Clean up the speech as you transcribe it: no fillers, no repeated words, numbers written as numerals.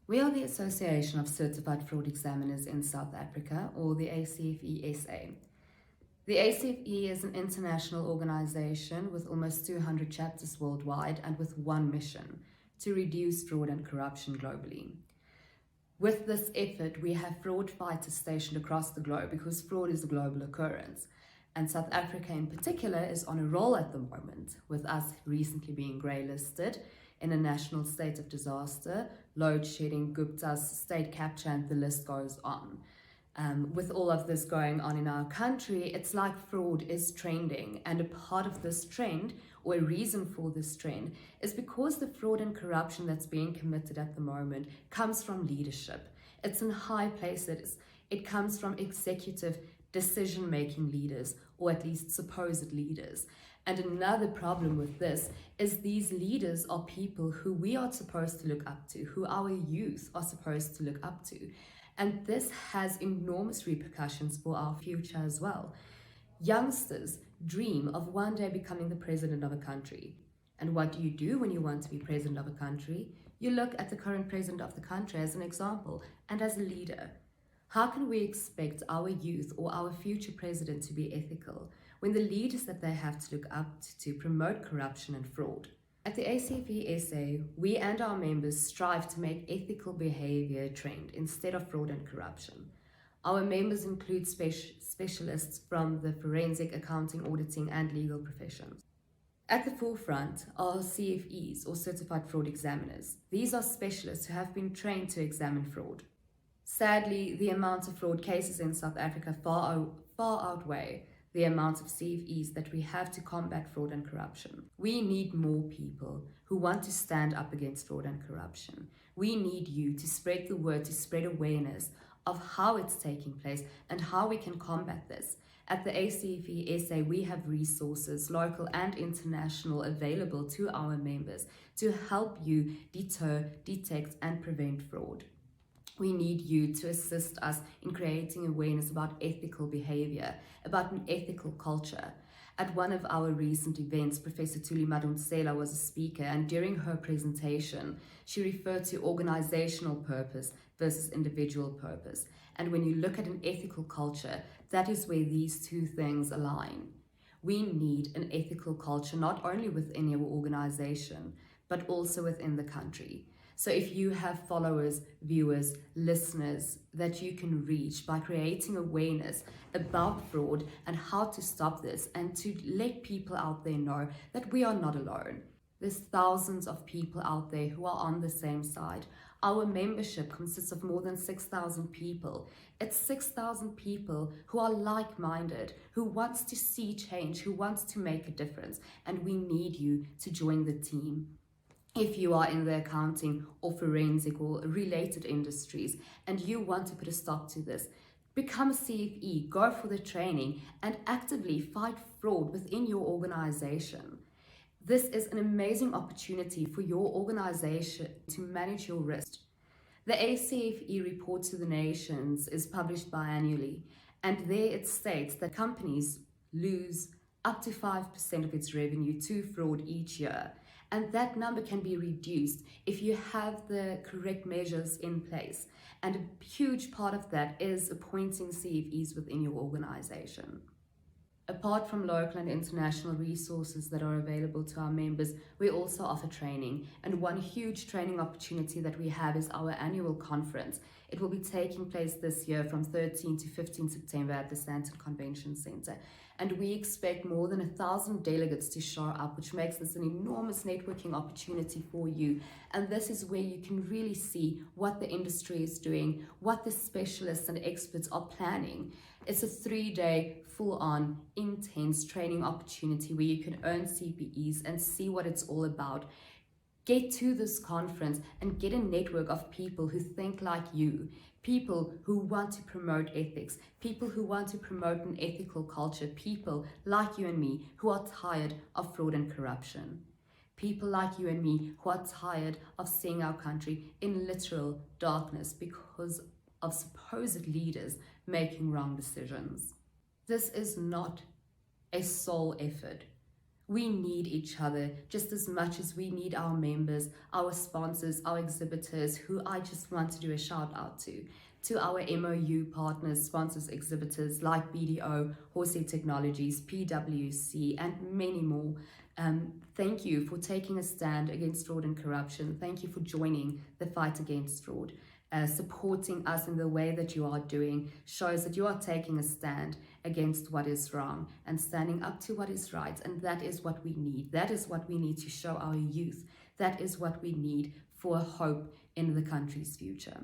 We are the Association of Certified Fraud Examiners in South Africa, or the ACFE SA. The ACFE is an international organization with almost 200 chapters worldwide and with one mission: to reduce fraud and corruption globally. With this effort, we have fraud fighters stationed across the globe because fraud is a global occurrence. And South Africa in particular is on a roll at the moment, with us recently being grey listed in a national state of disaster, load shedding, Gupta's state capture, and the list goes on. With all of this going on in our country, it's like fraud is trending, and a part of this trend, or a reason for this trend, is because the fraud and corruption that's being committed at the moment comes from leadership. It's in high places. It comes from executive decision-making leaders, or at least supposed leaders. And another problem with this is these leaders are people who we are supposed to look up to, who our youth are supposed to look up to. And this has enormous repercussions for our future as well. Youngsters dream of one day becoming the president of a country. And what do you do when you want to be president of a country? You look at the current president of the country as an example and as a leader. How can we expect our youth or our future president to be ethical when the leaders that they have to look up to promote corruption and fraud? At the ACFE SA, we and our members strive to make ethical behavior a trend instead of fraud and corruption. Our members include specialists from the forensic, accounting, auditing, and legal professions. At the forefront are CFEs, or Certified Fraud Examiners. These are specialists who have been trained to examine fraud. Sadly, the amount of fraud cases in South Africa far outweigh the amount of CFEs that we have to combat fraud and corruption. We need more people who want to stand up against fraud and corruption. We need you to spread the word, to spread awareness of how it's taking place and how we can combat this. At the ACFE SA, we have resources, local and international, available to our members to help you deter, detect, and prevent fraud. We need you to assist us in creating awareness about ethical behavior, about an ethical culture. At one of our recent events, Professor Tuli Madonsela was a speaker, and during her presentation, she referred to organizational purpose versus individual purpose. And when you look at an ethical culture, that is where these two things align. We need an ethical culture not only within your organization, but also within the country. So if you have followers, viewers, listeners that you can reach by creating awareness about fraud and how to stop this, and to let people out there know that we are not alone. There's thousands of people out there who are on the same side. Our membership consists of more than 6,000 people. It's 6,000 people who are like-minded, who wants to see change, who wants to make a difference, and we need you to join the team. If you are in the accounting or forensic or related industries and you want to put a stop to this, become a CFE, go for the training, and actively fight fraud within your organization. This is an amazing opportunity for your organization to manage your risk. The ACFE report to the nations is published biannually, and there it states that companies lose up to 5% of its revenue to fraud each year. And that number can be reduced if you have the correct measures in place. And a huge part of that is appointing CFEs within your organization. Apart from local and international resources that are available to our members, we also offer training. And one huge training opportunity that we have is our annual conference. It will be taking place this year from 13 to 15 September at the Sandton Convention Centre. And we expect more than 1,000 delegates to show up, which makes this an enormous networking opportunity for you. And this is where you can really see what the industry is doing, what the specialists and experts are planning. It's a 3-day, full-on, intense training opportunity where you can earn CPEs and see what it's all about. Get to this conference and get a network of people who think like you, people who want to promote ethics, people who want to promote an ethical culture, people like you and me who are tired of fraud and corruption, people like you and me who are tired of seeing our country in literal darkness because of supposed leaders making wrong decisions. This is not a sole effort. We need each other just as much as we need our members, our sponsors, our exhibitors, who I just want to do a shout out to our MOU partners, sponsors, exhibitors like BDO, Horsey Technologies, PwC, and many more. Thank you for taking a stand against fraud and corruption. Thank you for joining the fight against fraud. Supporting us in the way that you are doing shows that you are taking a stand against what is wrong and standing up to what is right. And that is what we need. That is what we need to show our youth. That is what we need for hope in the country's future.